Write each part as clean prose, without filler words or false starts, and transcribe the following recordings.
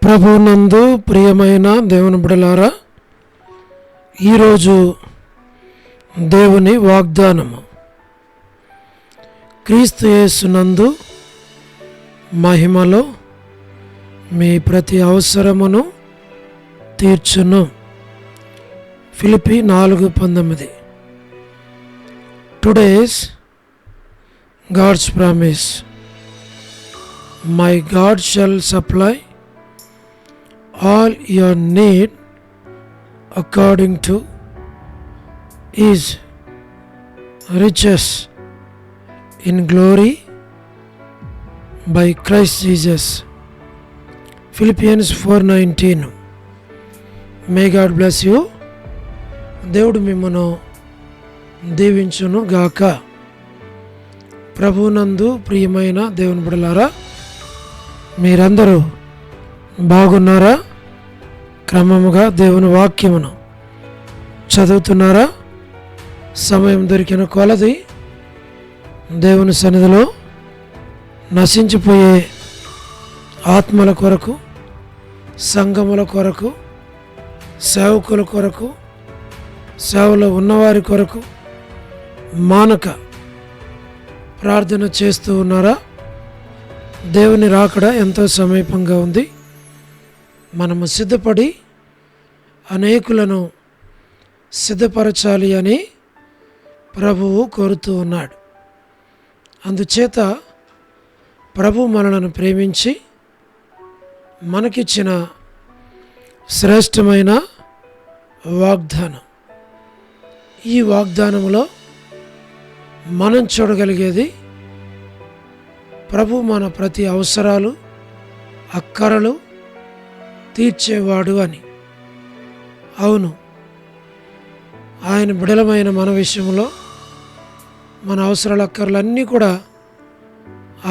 ప్రభునందు ప్రియమైన దేవుని బిడ్డలారా, ఈరోజు దేవుని వాగ్దానము క్రీస్తు యేసునందు మహిమలో మీ ప్రతి అవసరమును తీర్చును. ఫిలిప్పీ 4:19. Today's God's promise, my God shall supply all your need according to his riches in glory by Christ Jesus. Philippians 4:19. May God bless you. దేవుడు మిమ్మను దీవించును గాక. ప్రభునందు ప్రియమైన దేవుని బిడ్డలారా, మీరందరూ బాగున్నారా? క్రమముగా దేవుని వాక్యమును చదువుతున్నారా? సమయం దొరికిన కొలది దేవుని సన్నిధిలో నశించిపోయే ఆత్మల కొరకు, సంఘముల కొరకు, సేవకుల కొరకు, సేవలో ఉన్నవారి కొరకు మానక ప్రార్థన చేస్తూ ఉన్నారా? దేవుని రాకడ ఎంతో సమీపంగా ఉంది. మనము సిద్ధపడి అనేకులను సిద్ధపరచాలి అని ప్రభువు కోరుతూ ఉన్నాడు. అందుచేత ప్రభు మనలను ప్రేమించి మనకిచ్చిన శ్రేష్టమైన వాగ్దానం. ఈ వాగ్దానంలో మనం చూడగలిగేది ప్రభు మన ప్రతి అవసరాలు, అక్కరలు తీర్చేవాడు అని. అవును, ఆయన బిడలమైన మన విషయంలో మన అవసరాల అక్కర్లన్నీ కూడా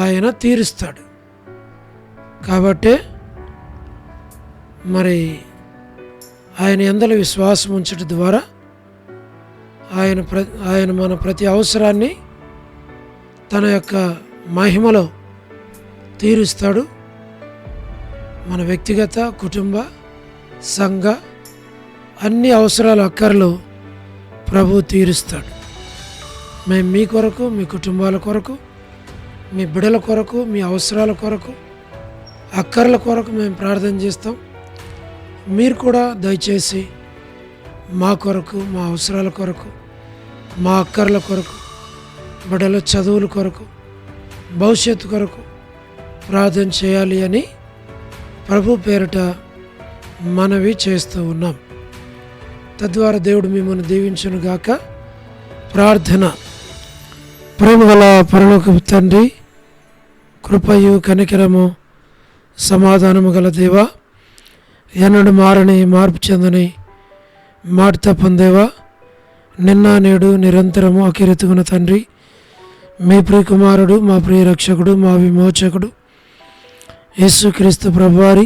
ఆయన తీరుస్తాడు. కాబట్టే మరి ఆయన యందలి విశ్వాసం ఉంచడం ద్వారా ఆయన మన ప్రతి అవసరాన్ని తన యొక్క మహిమలో తీరుస్తాడు. మన వ్యక్తిగత, కుటుంబ, సంఘ అన్ని అవసరాల అక్కర్లు ప్రభు తీరుస్తాడు. మేము మీ కొరకు, మీ కుటుంబాల కొరకు, మీ బిడ్డల కొరకు, మీ అవసరాల కొరకు, అక్కర్ల కొరకు మేము ప్రార్థన చేస్తాం. మీరు కూడా దయచేసి మా కొరకు, మా అవసరాల కొరకు, మా అక్కర్ల కొరకు, బిడ్డల చదువుల కొరకు, భవిష్యత్తు కొరకు ప్రార్థన చేయాలి అని ప్రభు పేరిట మనవి చేస్తూ ఉన్నాం. తద్వారా దేవుడు మిమ్మల్ని దీవించును గాక. ప్రార్థన. ప్రేమగల పరలోకపు తండ్రి, కృపయు కనికరము సమాధానము గల దేవా, ఎన్నడు మారని మార్పు చెందని మాట తప్పందేవా, నిన్న నేడు నిరంతరము అకిరెతుగున తండ్రి, మీ ప్రియ కుమారుడు, మా ప్రియ రక్షకుడు, మా విమోచకుడు యేసుక్రీస్తు ప్రభువారి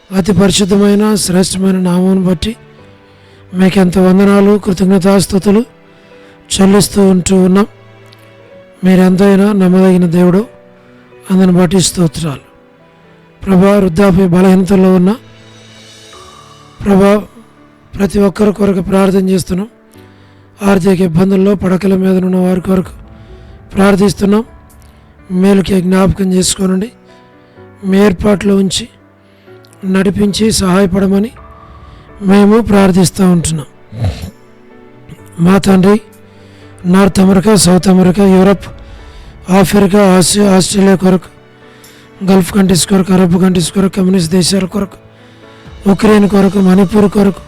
అతి పరిశుద్ధమైన శ్రేష్టమైన నామమును బట్టి మీకెంత వందనాలు, కృతజ్ఞతాస్తుతులు చెల్లిస్తూ ఉంటూ ఉన్నాం. మీరెంతైనా నమ్మదగిన దేవుడు, అందుని బట్టి స్తోత్రాలు. ప్రభా, వృద్ధాప్య బలహీనతలో ఉన్న ప్రభా ప్రతి ఒక్కరి కొరకు ప్రార్థన చేస్తున్నాం. ఆర్థిక ఇబ్బందుల్లో పడకల మీద ఉన్న వారి కొరకు ప్రార్థిస్తున్నాం. మేలుకే జ్ఞాపకం చేసుకోనండి. మీ ఏర్పాట్లో ఉంచి నడిపించి సహాయపడమని మేము ప్రార్థిస్తూ ఉంటున్నాం. మా తండ్రి, north America, south America, Europe, Africa, Asia, Australia కొరకు, గల్ఫ్ కంట్రీస్ కొరకు, అరబ్ కంట్రీస్ కొరకు, కమ్యూనిస్ట్ దేశాల కొరకు, ఉక్రెయిన్ కొరకు, మణిపూర్ కొరకు,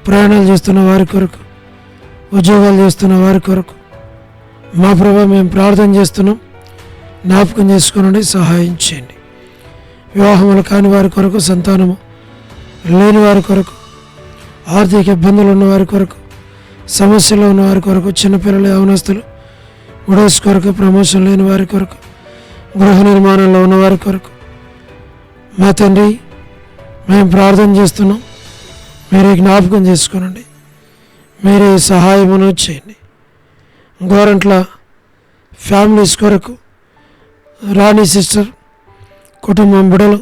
ప్రయాణాలు చేస్తున్న వారి కొరకు, ఉద్యోగాలు చేస్తున్న వారి కొరకు మా ప్రభు మేము ప్రార్థన చేస్తున్నాం. జ్ఞాపకం చేసుకోనండి, సహాయం చేయండి. వివాహములు కాని వారి కొరకు, సంతానము లేని వారి కొరకు, ఆర్థిక ఇబ్బందులు ఉన్న వారి కొరకు, సమస్యలు ఉన్న వారి కొరకు, చిన్నపిల్లలు, యవనస్తులు, విడోస్ కొరకు, ప్రమోషన్ లేని వారి కొరకు, గృహ నిర్మాణంలో ఉన్న వారి కొరకు మా తండ్రి మేము ప్రార్థన చేస్తున్నాం. మీరే జ్ఞాపకం చేసుకోనండి, మీరే సహాయమును చేయండి. గోరంట్ల ఫ్యామిలీస్ కొరకు, రాణి సిస్టర్ కుటుంబం బిడలు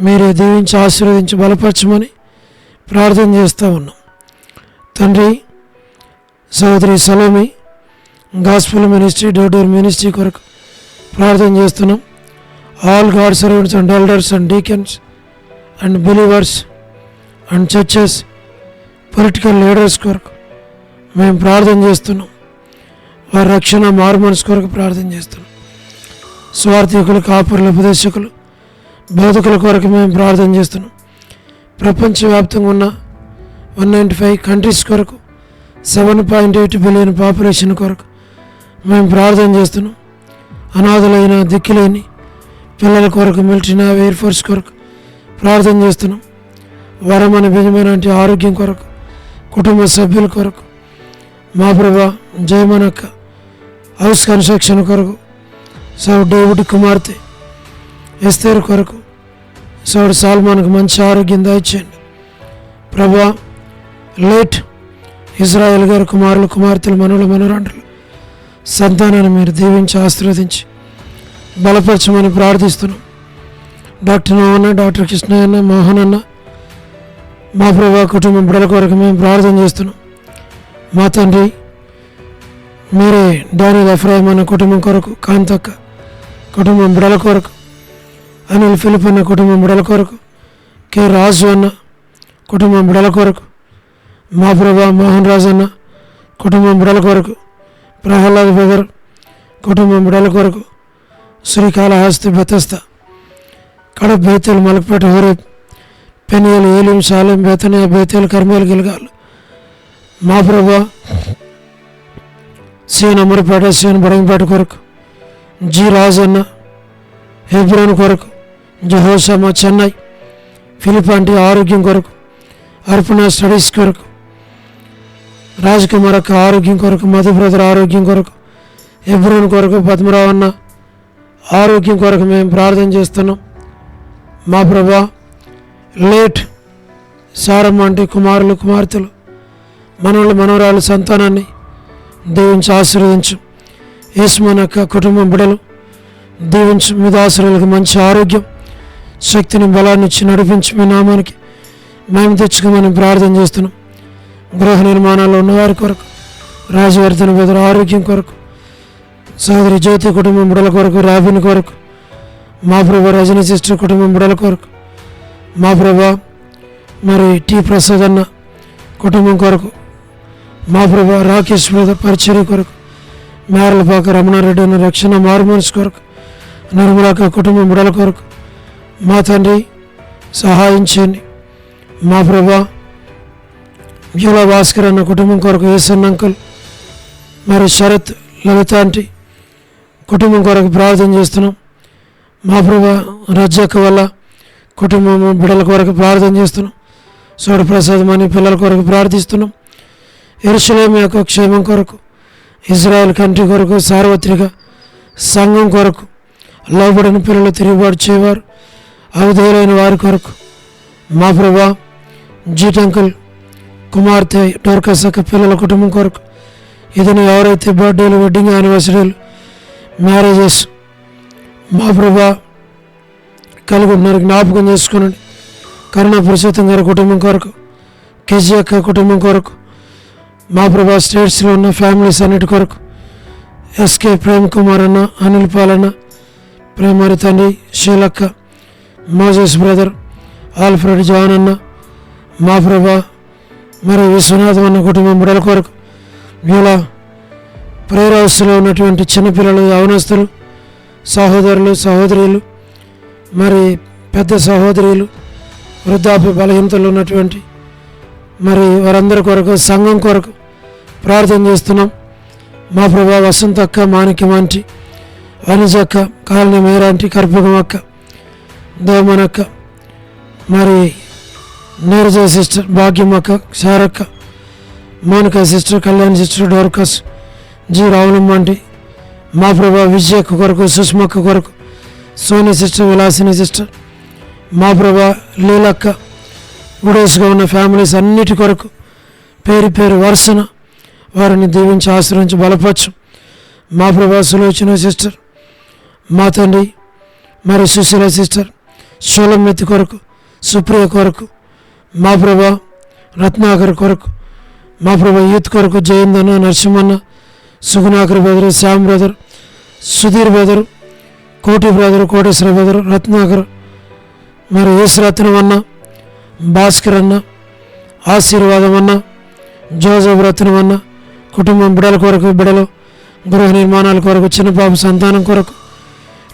మీరే దీవించి ఆశీర్వదించి బలపరచమని ప్రార్థన చేస్తూ ఉన్నాం తండ్రి. సహోదరి Salomi gospel ministry, door ministry కొరకు ప్రార్థన చేస్తున్నాం. All God servants and elders and deacons and believers and churches, political leaders కొరకు మేము ప్రార్థన చేస్తున్నాం. వారి రక్షణ మారుమనసు కొరకు ప్రార్థన చేస్తున్నాం. స్వార్థికులు, కాపురులు, ఉపదేశకులు, బోధకుల కొరకు మేము ప్రార్థన చేస్తున్నాం. ప్రపంచవ్యాప్తంగా ఉన్న 195 కంట్రీస్ కొరకు 7.8 బిలియన్ పాపులేషన్ కొరకు మేము ప్రార్థన చేస్తున్నాం. అనాథులైన, దిక్కులేని పిల్లల కొరకు, మిలిటరీ, నేవీ, ఎయిర్ ఫోర్స్ కొరకు ప్రార్థన చేస్తున్నాం. వరమని బిజమైన ఆరోగ్యం కొరకు, కుటుంబ సభ్యుల కొరకు, మా ప్రభా జయమనక్క హౌస్ కన్స్ట్రక్షన్ కొరకు, డేవిడ్ కుమార్తె ఎస్తేరు కొరకు, సాల్మాన్కు మంచి ఆరోగ్యం దయచేయండి ప్రభా. లేట్ ఇజ్రాయెల్ గారి కుమారులు, కుమార్తెలు, మనులు, మనరాండ్రులు సంతానాన్ని మీరు దీవించి ఆశీర్వదించి బలపరచమని ప్రార్థిస్తున్నాం. డాక్టర్ నోవన్న, డాక్టర్ కృష్ణయ్యన్న, మోహన్ అన్న, మా ప్రభా కుటుంబం బిడ్డల కొరకు మేము ప్రార్థన చేస్తున్నాం. మా తండ్రి మీరే డానియల్ ఎఫ్రాయిం అన్న కుటుంబం కొరకు, కాంతక్క కుటుంబం బిడ్డల కొరకు, అనిల్ ఫిలిప్ అన్న కుటుంబం బిడ్డల కొరకు, కె రాజు అన్న కుటుంబం బిడ్డల కొరకు, మా ప్రభా మోహన్ రాజు అన్న కుటుంబం బిడ్డల కొరకు, ప్రహ్లాద్ బ్రదర్ కుటుంబం బిడ్డల కొరకు, శ్రీకాళహస్తి, బెతస్త, కడప, బేతేలు, మలక్పేట, హోరేబ్, పెనియలు, ఏలిం, సాలెం, బేతనియా, బేతేలు, కర్మేలు, గిల్గాలు, మా ప్రభా సీన్ అమరపేట, సీన్ బడంగపేట కొరకు, జి రాజన్న హెబ్రోన్ కొరకు, జహోషమా చెన్నై, ఫిలిపాంటి ఆరోగ్యం కొరకు, అర్పణ స్టడీస్ కొరకు, రాజ్కుమార్ అక్క ఆరోగ్యం కొరకు, మధు బ్రదర్ ఆరోగ్యం కొరకు, హెబ్రోన్ కొరకు, పద్మరావు అన్న ఆరోగ్యం కొరకు మేము ప్రార్థన చేస్తున్నాం. మా ప్రభా లేట్ సారమ్మ అంటే కుమారులు, కుమార్తెలు, మనవళ్ళు, మనవరాలు సంతానాన్ని దీవించి ఆశీర్వదించు. యేసుమనక్క కుటుంబం బిడలు దీవించు. మీ దాసులకు మంచి ఆరోగ్యం, శక్తిని, బలాన్ని ఇచ్చి నడిపించి మీ నామానికి మేము తెచ్చుకోమని ప్రార్థన చేస్తున్నాం. గృహ నిర్మాణాల్లో ఉన్నవారి కొరకు, రాజవర్ధన బదులు ఆరోగ్యం కొరకు, సోదరి జ్యోతి కుటుంబం బిడల కొరకు, రాబిన్ కొరకు, మా ప్రభా రజనీ సిస్టర్ కుటుంబం బిడల కొరకు, మా ప్రభా మరి టి ప్రసాద్ అన్న కుటుంబం కొరకు, మా ప్రభా రాకేష్ బ్రదర్ పరిచర్య కొరకు, మేరలపాక రమణారెడ్డి అన్న రక్షణ మారుమనసు కొరకు, నిర్మలాక కుటుంబం బిడల కొరకు మా తండ్రి సహాయం చేయండి. మా ప్రభా యువ భాస్కర్ అన్న కుటుంబం కొరకు, ఏసన్న అంకుల్, మరి శరత్, లలిత ఆంటీ కుటుంబం కొరకు ప్రార్థన చేస్తున్నాం. మా ప్రభా రజ్జక్క వల్ల కుటుంబం బిడల కొరకు ప్రార్థన చేస్తున్నాం. సోడప్రసాద్ మని పిల్లల కొరకు ప్రార్థిస్తున్నాం. యెరూషలేము యొక్క క్షేమం కొరకు, ఇజ్రాయెల్ కంట్రీ కొరకు, సార్వత్రిక సంఘం కొరకు, లోబడిన పిల్లలు, తిరుగుబాటు చేయవారు, అవధేయులైన వారి కొరకు, మా ప్రభా జీట్ అంకుల్ కుమార్తె డోర్కసక్క పిల్లల కుటుంబం కొరకు, ఇదని ఎవరైతే బర్త్డేలు, వెడ్డింగ్ యానివర్సరీలు, మ్యారేజెస్ మా ప్రభా కలిగి ఉన్నారు జ్ఞాపకం చేసుకునండి. కరుణా పురుషోత్తం గారి కుటుంబం కొరకు, కేజీ అక్క కుటుంబం కొరకు, మా ప్రభా స్టేట్స్లో ఉన్న ఫ్యామిలీస్ అన్నిటి కొరకు, ఎస్కే ప్రేమ్ కుమార్ అన్న, అనిల్ పాలన్న, ప్రేమరి తండ్రి, షీలక్క, మోజెస్ బ్రదర్, ఆల్ఫ్రెడ్ జాన్ అన్న, మా ప్రభా మరి విశ్వనాథం అన్న కుటుంబం బిడ్డల కొరకు, ఇలా ప్రేయర్ హౌస్లో ఉన్నటువంటి చిన్నపిల్లలు, యవనస్తులు, సహోదరులు, సహోదరులు, మరి పెద్ద సహోదరులు, వృద్ధాప్య బలహీనతలు ఉన్నటువంటి మరి వారందరి కొరకు, సంఘం కొరకు ప్రార్థన చేస్తున్నాం. మా ప్రభా వసంత అక్క, మాణిక్యం ఆంటీ, అనుజక్క, కాలనీ మేరాంటి, కర్పూరం అక్క, దోమనక్క, మరి నీరజ సిస్టర్, భాగ్యం అక్క, శారక్క, Monica sister, Kalyan sister, Dorcas, G Ravulamma aunty, మా ప్రభా విజయక్క కొరకు, సుష్మక్క కొరకు, సోని సిస్టర్, విలాసిని సిస్టర్, మా ప్రభా లీలక్క, గుడేస్గా ఉన్న ఫ్యామిలీస్ అన్నిటి కొరకు పేరు పేరు వరుసన వారిని దీవించి ఆశ్రయించి బలపరచు. మా ప్రభా సులోచన సిస్టర్, మా తండ్రి మరి సుశీల సిస్టర్, షోలమెత్తి కొరకు, సుప్రియ కొరకు, మా ప్రభా రత్నాకర్ కొరకు, మా ప్రభా యూత్ కొరకు, జయందన్న, నరసింహన్న, Sugunakar brother, Shyam brother, Sudheer brother, Koti brother, Koteswara brother, Ratnakar, మరి యేసురత్నం అన్న, భాస్కర్ అన్న, ఆశీర్వాదం అన్న, జోజఫ్ రత్నం అన్న, కుటుంబం బిడల కొరకు, బిడలు గృహ నిర్మాణాల కొరకు, చిన్నపాప సంతానం కొరకు,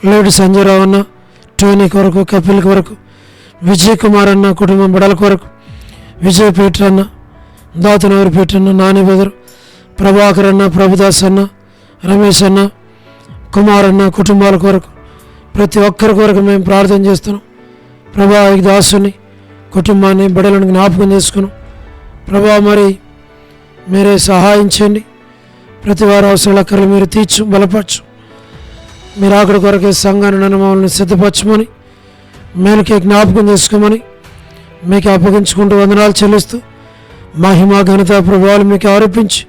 లేడి సంజయరావు అన్న, టోనీ కొరకు, కపిల్ కొరకు, విజయ్ కుమార్ అన్న, కుటుంబం బిడల కొరకు, విజయ్ పీటర్ అన్న, దాతనవరి పీటర్ అన్న, నాని బెదరు, ప్రభాకర్ అన్న, ప్రభుదాస్ అన్న, రమేష్ అన్న, కుమార్ అన్న కుటుంబాల కొరకు, ప్రతి ఒక్కరి కొరకు మేము ప్రార్థన చేస్తున్నాం. ప్రభా ఈ దాసుని కుటుంబాన్ని బిడలను జ్ఞాపకం చేసుకున్నాం. ప్రభా మరి మీరే సహాయం చేయండి. ప్రతి వారి అవసరాల అక్కర్లు మీరు తీర్చు, బలపరచు. మీరు అక్కడి కొరకే సంఘాన్ని మమ్మల్ని సిద్ధపరచమని, మేలుకే జ్ఞాపకం చేసుకోమని మీకు అప్పగించుకుంటూ వందనాలు చెల్లిస్తూ మహిమ ఘనత ప్రభావాలు మీకు ఆరోపించి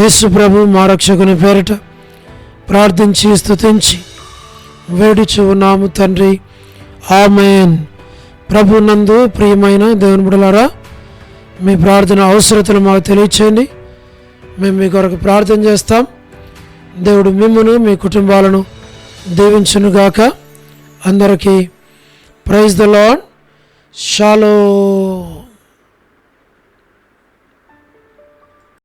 యేసు ప్రభు మా రక్షకుని పేరిట ప్రార్థించి స్తుతించి వేడుచు ఉన్నాము తండ్రి, ఆమేన్. ప్రభు నందు ప్రియమైన దేవుని బిడ్డలారా, మీ ప్రార్థన అవసరతలు మాకు తెలియచేయండి. మేము మీ కొరకు ప్రార్థన చేస్తాం. దేవుడు మిమ్మును మీ కుటుంబాలను దీవించునుగాక. అందరికీ ప్రైజ్ ద లార్డ్. షాలోమ్.